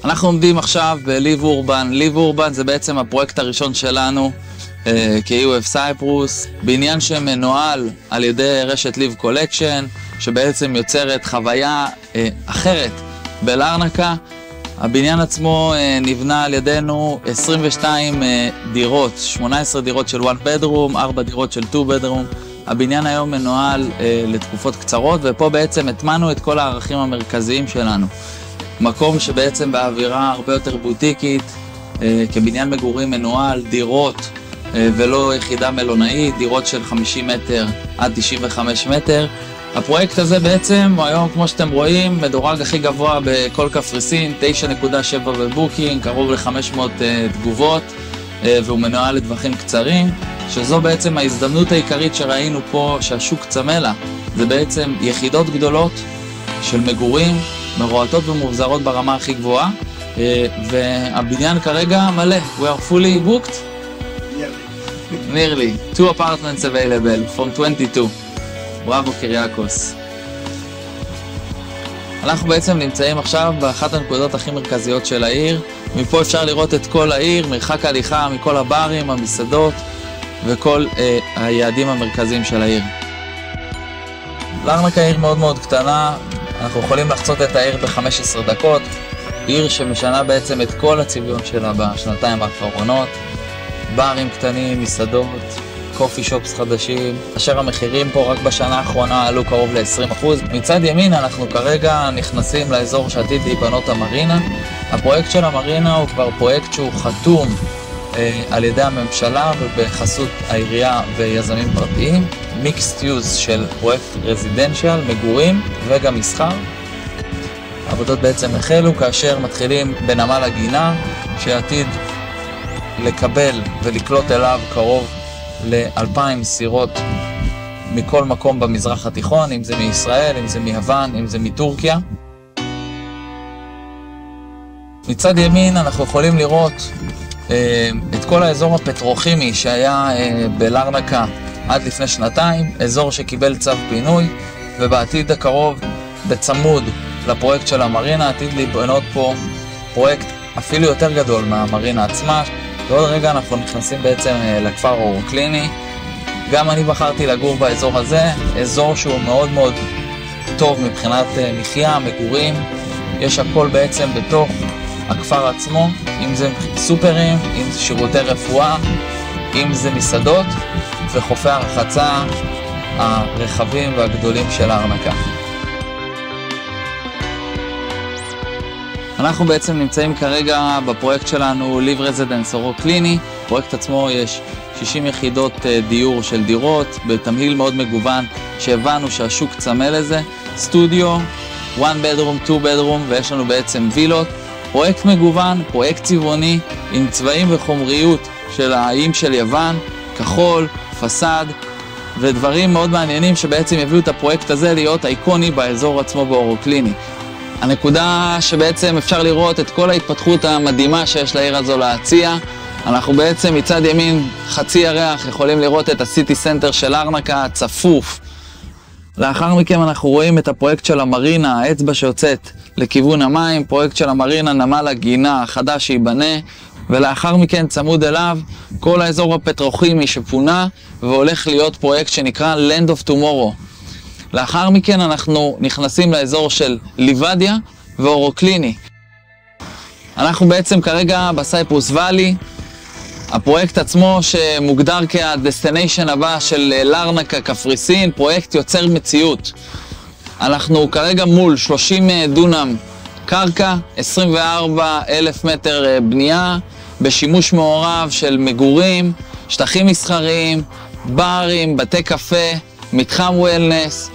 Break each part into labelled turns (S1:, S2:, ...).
S1: אנחנו עומדים עכשיו בליב אורבן. ליב אורבן זה בעצם הפרויקט הראשון שלנו כ-EOF סייפרוס, בעניין שמנוהל על ידי רשת ליב קולקשן, שבעצם יוצרת חוויה אחרת בלרנקה. הבניין עצמו נבנה על ידינו 22 דירות, 18 דירות של 1 bedroom, 4 דירות של 2 bedroom. הבניין היום מנוהל לתקופות קצרות, ופה בעצם התמנו את כל הערכים המרכזיים שלנו. מקום שבעצם באווירה הרבה יותר בוטיקית, כבניין מגורים מנוהל, דירות ולא יחידה מלונאית, דירות של 50 מטר עד 95 מטר. הפרויקט הזה בעצם הוא היום, כמו שאתם רואים, מדורג הכי גבוה בכל קפריסין, 9.7 בבוקינג, קרוב ל-500 תגובות, והוא מנוהל לטווחים קצרים, שזו בעצם ההזדמנות העיקרית שראינו פה, שהשוק צמא לה. זה בעצם יחידות גדולות של מגורים, מרועטות ומובזרות ברמה הכי גבוהה, והבניין כרגע מלא. We are fully booked? Nearly. 2 apartments available from 22. בראבו קיריאקוס. אנחנו בעצם נמצאים עכשיו באחת הנקודות הכי מרכזיות של העיר. מפה אפשר לראות את כל העיר, מרחק הליכה מכל הברים, המסעדות וכל היעדים המרכזיים של העיר. לרנקה עיר מאוד מאוד קטנה, אנחנו יכולים לחצות את העיר ב-15 דקות. עיר שמשנה בעצם את כל הצביון שלה בשנתיים האחרונות. ברים קטנים, מסעדות, קופי שופס חדשים, אשר המחירים פה רק בשנה האחרונה עלו קרוב ל-20%. מצד ימין אנחנו כרגע נכנסים לאזור שעתיד להיבנות המרינה. הפרויקט של המרינה הוא כבר פרויקט שהוא חתום על ידי הממשלה ובחסות העירייה ויזמים פרטיים. מיקסט יוז של פרויקט רזידנציאל, מגורים וגם מסחר. העבודות בעצם החלו כאשר מתחילים בנמל הגינה, שעתיד לקבל ולקלוט אליו קרוב ל-2,000 סירות מכל מקום במזרח התיכון, אם זה מישראל, אם זה מיוון, אם זה מטורקיה. מצד ימין אנחנו יכולים לראות את כל האזור הפטרוכימי שהיה בלרנקה עד לפני שנתיים, אזור שקיבל צו פינוי, ובעתיד הקרוב בצמוד לפרויקט של המרינה עתיד להיבנות פה פרויקט אפילו יותר גדול מהמרינה עצמה. ועוד רגע אנחנו נכנסים בעצם לכפר אורוקליני. גם אני בחרתי לגור באזור הזה, אזור שהוא מאוד מאוד טוב מבחינת מחיה, מגורים. יש הכל בעצם בתוך הכפר עצמו, אם זה סופרים, אם זה שירותי רפואה, אם זה מסעדות וחופי הרחצה הרחבים והגדולים של לרנקה. אנחנו בעצם נמצאים כרגע בפרויקט שלנו ליב רזידנס אורוקליני. בפרויקט עצמו יש 60 יחידות דיור של דירות בתמהיל מאוד מגוון שהבנו שהשוק צמא לזה. סטודיו, 1 bedroom, 2 bedroom, ויש לנו בעצם וילות. פרויקט מגוון, פרויקט צבעוני עם צבעים וחומריות של האיים של יוון, כחול, פסד ודברים מאוד מעניינים שבעצם יביאו את הפרויקט הזה להיות אייקוני באזור עצמו באורוקליני. הנקודה שבעצם אפשר לראות את כל ההתפתחות המדהימה שיש לעיר הזו להציע. אנחנו בעצם מצד ימין חצי ירח יכולים לראות את הסיטי סנטר של לרנקה הצפוף. לאחר מכן אנחנו רואים את הפרויקט של המרינה, האצבע שיוצאת לכיוון המים, פרויקט של המרינה, נמל הגינה החדש שיבנה, ולאחר מכן צמוד אליו כל האזור הפטרוכימי שפונה והולך להיות פרויקט שנקרא Land of Tomorrow. לאחר מכן אנחנו נכנסים לאזור של ליבדיה ואורוקליני. אנחנו בעצם כרגע בסייפרוס ואלי, הפרויקט עצמו שמוגדר כהדסטיניישן הבא של לרנקה קפריסין, פרויקט יוצר מציאות. אנחנו כרגע מול 30 דונם קרקע, 24,000 מטר בנייה, בשימוש מעורב של מגורים, שטחים מסחריים, ברים, בתי קפה, מתחם וולנס,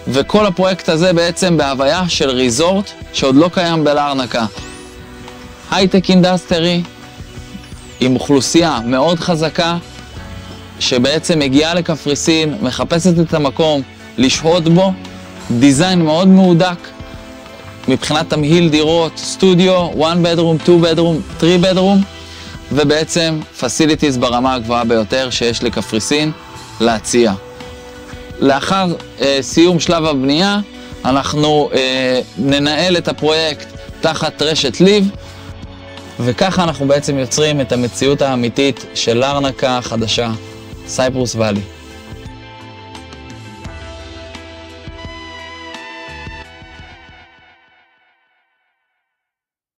S1: וכל הפרויקט הזה בעצם בהוויה של ריזורט שעוד לא קיים בלרנקה. הייטק אינדסטרי עם אוכלוסייה מאוד חזקה שבעצם מגיעה לקפריסין, מחפשת את המקום לשהות בו, דיזיין מאוד מהודק מבחינת תמהיל דירות, סטודיו, 1 bedroom, 2 bedroom, 3 bedroom, ובעצם facilities ברמה הגבוהה ביותר שיש לקפריסין להציע. לאחר סיום שלב הבנייה אנחנו ננהל את הפרויקט תחת רשת ליב, וככה אנחנו בעצם יוצרים את המציאות האמיתית של לארנקה החדשה, סייפרוס ואלי.